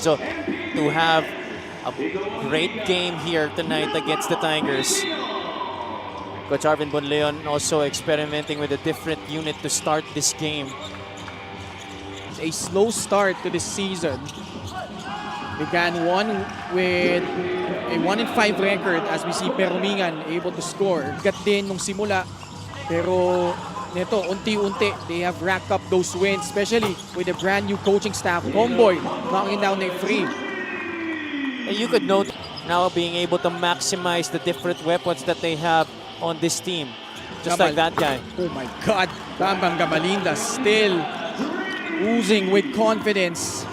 So to have a great game here tonight against the Tigers. Coach Arvin Bonleon also experimenting with a different unit to start this game. It's a slow start to this season. Began with a 1-5 record as we see Perumingan able to score. Gat din nung simula, pero neto unti-unti they have racked up those wins, especially with the brand new coaching staff. Comboy knocking down a free. And you could note now being able to maximize the different weapons that they have on this team. Just like that guy. Oh my God, Bambang Gamalinda still oozing with confidence.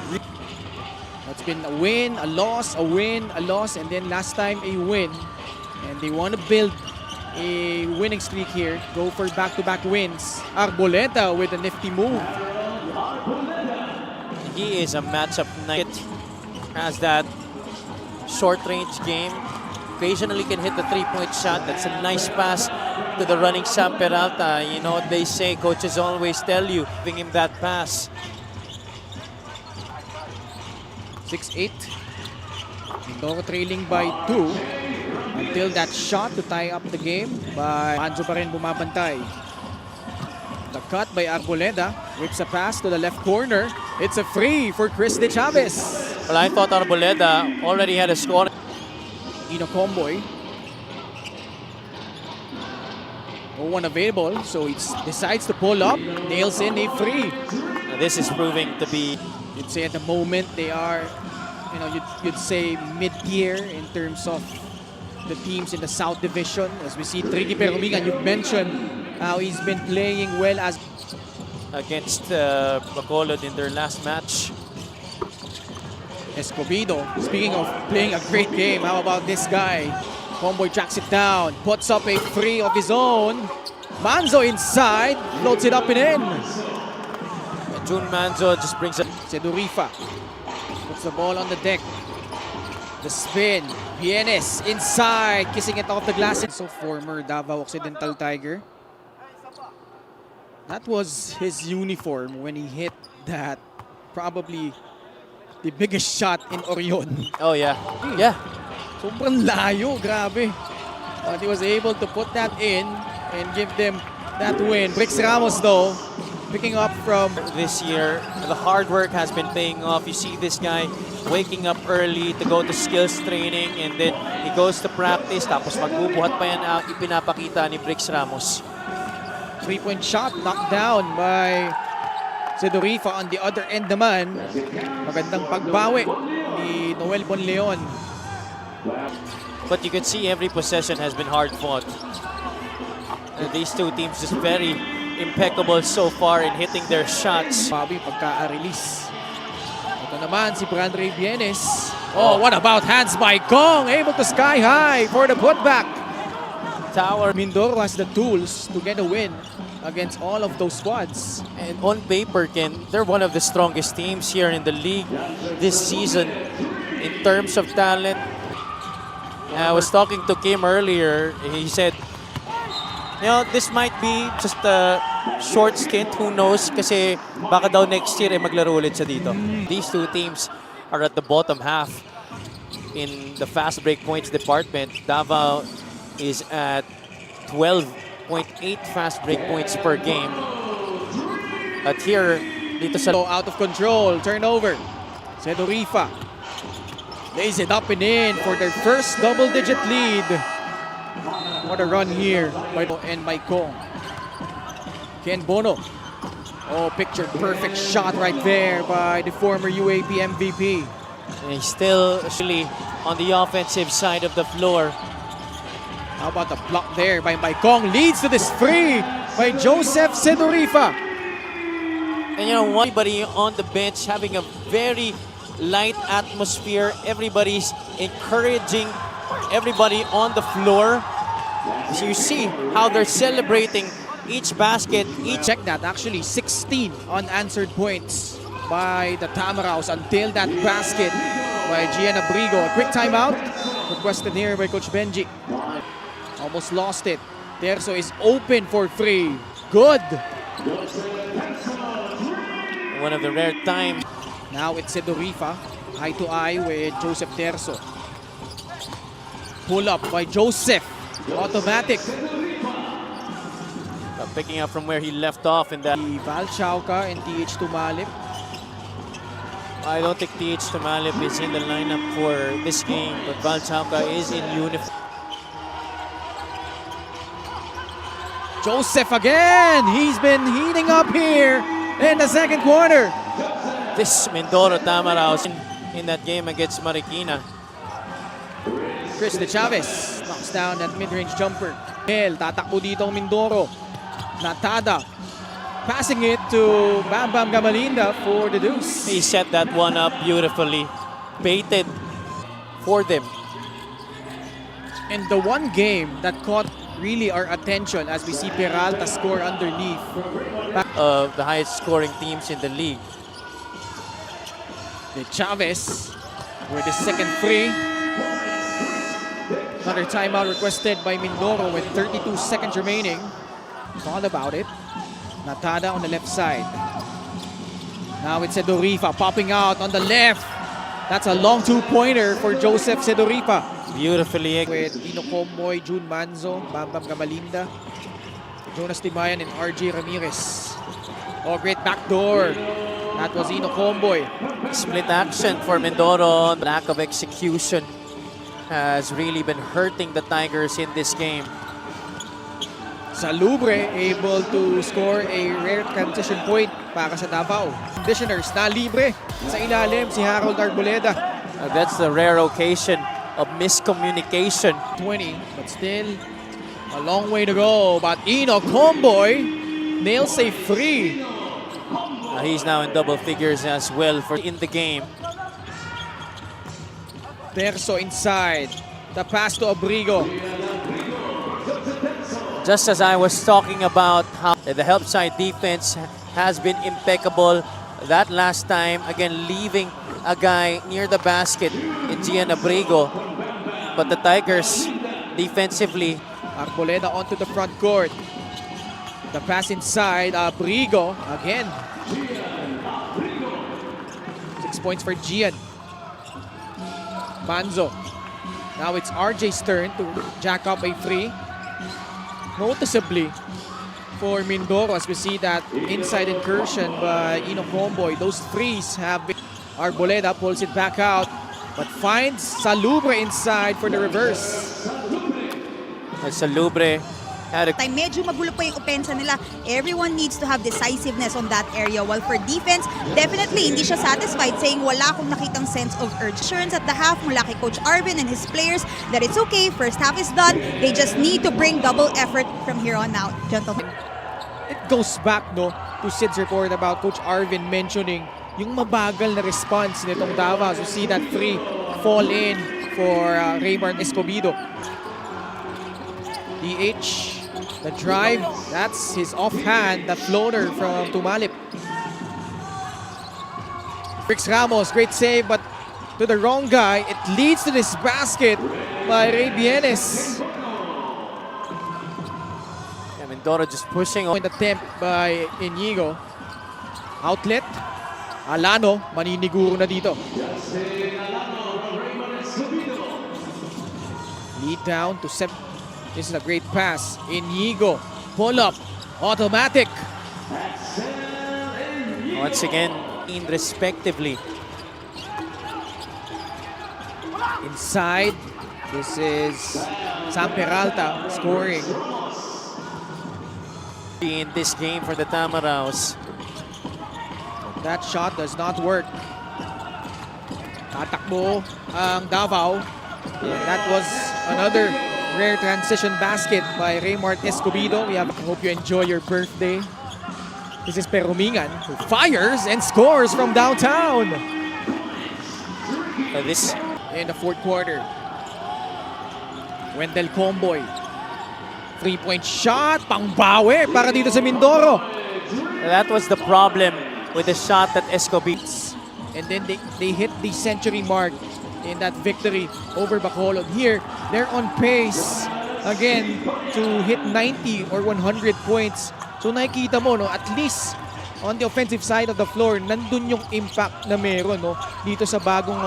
It's been a win, a loss, a win, a loss, and then last time a win. And they want to build a winning streak here. Go for back-to-back wins. Arboleta with a nifty move. He is a matchup knight. Has that short-range game. Occasionally can hit the three-point shot. That's a nice pass to the running Sam Peralta. You know what they say, coaches always tell you, giving him that pass. 6-8. Mindoro trailing by 2 until that shot to tie up the game by Manzo pa rin bumabantay. The cut by Arboleda whips a pass to the left corner. It's a free for Chris De Chavez. Well, I thought Arboleda already had a score. Ino Comboy. No one available, so he decides to pull up. Nails in a free. Now, this is proving to be... You'd say at the moment they are, you know, you'd say mid-tier in terms of the teams in the South Division. As we see Tricky Perumingan, you've mentioned how he's been playing well as against Bacolod in their last match. Escobedo, speaking of playing a great game, how about this guy? Comboy tracks it down, puts up a free of his own. Manzo inside, floats it up and in. June Manzo just brings up. Sedurifa puts the ball on the deck. The spin. Vienes inside, kissing it off the glass. So former Davao Occidental Tiger. That was his uniform when he hit that probably the biggest shot in Orion. Oh yeah, yeah. Sobrang layo, grabe. But he was able to put that in and give them that win. Brix Ramos though, picking up from this year, the hard work has been paying off. You see this guy waking up early to go to skills training and then he goes to practice tapos magbubuhat pa yan ang ipinapakita ni Brix Ramos. 3-point shot knocked down by Sedurifa on the other end naman. Magandang pagbawi ni Noel Bonleon. But you can see every possession has been hard fought. These two teams just very impeccable so far in hitting their shots. Bobby pagka-release. Ito naman si Brandre Vienes. Oh, what about hands by Kong? Able to sky high for the putback. Tower. Mindoro has the tools to get a win against all of those squads. And on paper, Ken, they're one of the strongest teams here in the league this season in terms of talent. I was talking to Kim earlier. He said, you know, this might be just a short stint. Who knows? Kasi baka daw next year maglaro ulit siya dito. These two teams are at the bottom half in the fast break points department. Davao is at 12.8 fast break points per game. But here, dito sa... Out of control, turnover. Sedurifa lays it up and in for their first double-digit lead. What a run here by Kong. Ken Bono. Oh, picture perfect shot right there by the former UAP MVP. And he's still actually on the offensive side of the floor. How about the block there by Kong? Leads to this free by Joseph Sedurifa. And you know, everybody on the bench having a very light atmosphere. Everybody's encouraging everybody on the floor. So you see how they're celebrating each basket. Check that, actually 16 unanswered points by the Tamaraws until that basket by Gian Abrigo. A quick timeout requested here by Coach Benji. Almost lost it. Terzo is open for free. Good. One of the rare times. Now it's Sedurifa. eye to eye with Joseph Terzo. Pull up by Joseph. Automatic. Picking up from where he left off in that. Val Chauca and TH Tumalip. I don't think TH Tumalip is in the lineup for this game, but Val Chauca is in uniform. Joseph again. He's been heating up here in the second quarter. This Mindoro Tamaraws in that game against Marikina. Chris De Chavez knocks down that mid-range jumper. Tatakbo dito ang Mindoro. Natada passing it to Bam Bam Gamalinda for the deuce. He set that one up beautifully. Baited for them. And the one game that caught really our attention as we see Peralta score underneath. Of the highest scoring teams in the league. De Chavez with his second free. Another timeout requested by Mindoro with 32 seconds remaining. Thought about it. Natada on the left side. Now it's Sedorifa popping out on the left. That's a long two-pointer for Joseph Sedorifa. Beautifully. With Dino Comboy, June Manzo, Bam Bam Gamalinda, Jonas Timayan, and RJ Ramirez. Oh, great backdoor. That was Ino Comboy. Split action for Mindoro. Lack of execution has really been hurting the Tigers in this game. Salubre able to score a rare transition point para sa Davao. Conditioners na libre sa ilalim si Harold Arboleda. That's the rare occasion of miscommunication. 20, but still a long way to go. But Ino Comboy nails a free. He's now in double figures as well for in the game. Terzo inside. The pass to Abrigo. Just as I was talking about how the help side defense has been impeccable that last time, again leaving a guy near the basket in Gian Abrigo. But the Tigers defensively. Arboleda onto the front court. The pass inside, Abrigo again. 6 points for Gian. Manzo. Now it's RJ's turn to jack up a free. Noticeably for Mindoro as we see that inside incursion by Ino Comboy. Those threes have been... Arboleda pulls it back out but finds Salubre inside for the reverse. Salubre had a... Medyo magulo pa yung opensa nila. Everyone needs to have decisiveness on that area. While for defense, definitely hindi siya satisfied saying wala akong nakitang sense of urge. Assurance at the half mula kay Coach Arvin and his players that it's okay, first half is done. They just need to bring double effort from here on out. Gentlemen. It goes back no to Sid's report about Coach Arvin mentioning yung mabagal na response nitong Davao. So see that free fall in for Raymond Escobedo. DH, the drive, that's his offhand, that floater from Tumalip. Brix Ramos, great save, but to the wrong guy. It leads to this basket by Ray Bienes. Mindoro just pushing on. Point attempt by Inigo. Outlet. Alano, maniniguro na dito. Lead down to 7. This is a great pass. Inigo, pull up, automatic. Once again, in respectively. Inside, this is Sam Peralta scoring. In this game for the Tamaraws. That shot does not work. Tatakbo ang Davao. That was another rare transition basket by Raymart Escobedo. I hope you enjoy your birthday. This is Perumingan who fires and scores from downtown. This In the fourth quarter. Wendell Comboy. 3-point shot. Pangbawi para dito sa Mindoro. That was the problem with the shot that Escobedo. And then they hit the century mark in that victory over Bacolod. Here, they're on pace again to hit 90 or 100 points. So nakikita mo, no, at least on the offensive side of the floor, nandun yung impact na meron, no, dito sa bagong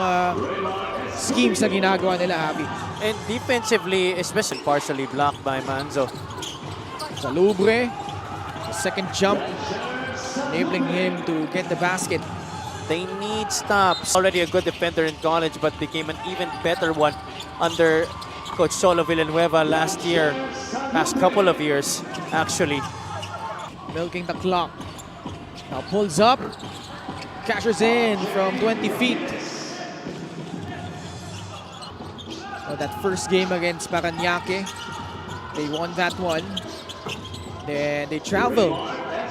schemes na ginagawa nila, Abby. And defensively, especially partially blocked by Manzo. Salubre, the second jump, enabling him to get the basket. They need stops. Already a good defender in college, but became an even better one under Coach Solo Villanueva last year, past couple of years, actually. Milking the clock. Now pulls up, cashes in from 20 feet. Oh, that first game against Parañaque, they won that one. Then they travel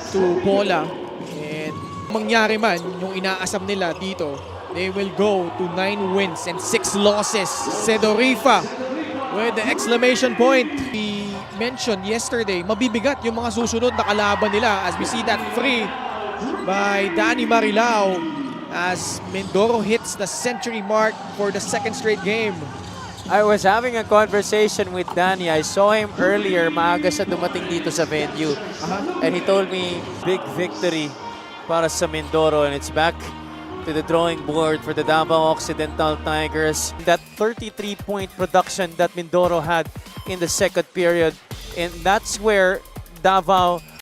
to Pola, and mangyari man yung inaasam nila dito, they will go to 9 wins and 6 losses. Sedorifa with the exclamation point. We mentioned yesterday, mabibigat yung mga susunod na kalaban nila as we see that free by Danny Marilao as Mindoro hits the century mark for the second straight game. I was having a conversation with Danny. I saw him earlier, maaga siya dumating dito sa venue. And he told me, big victory para sa Mindoro, and it's back to the drawing board for the Davao Occidental Tigers. That 33-point production that Mindoro had in the second period, and that's where Davao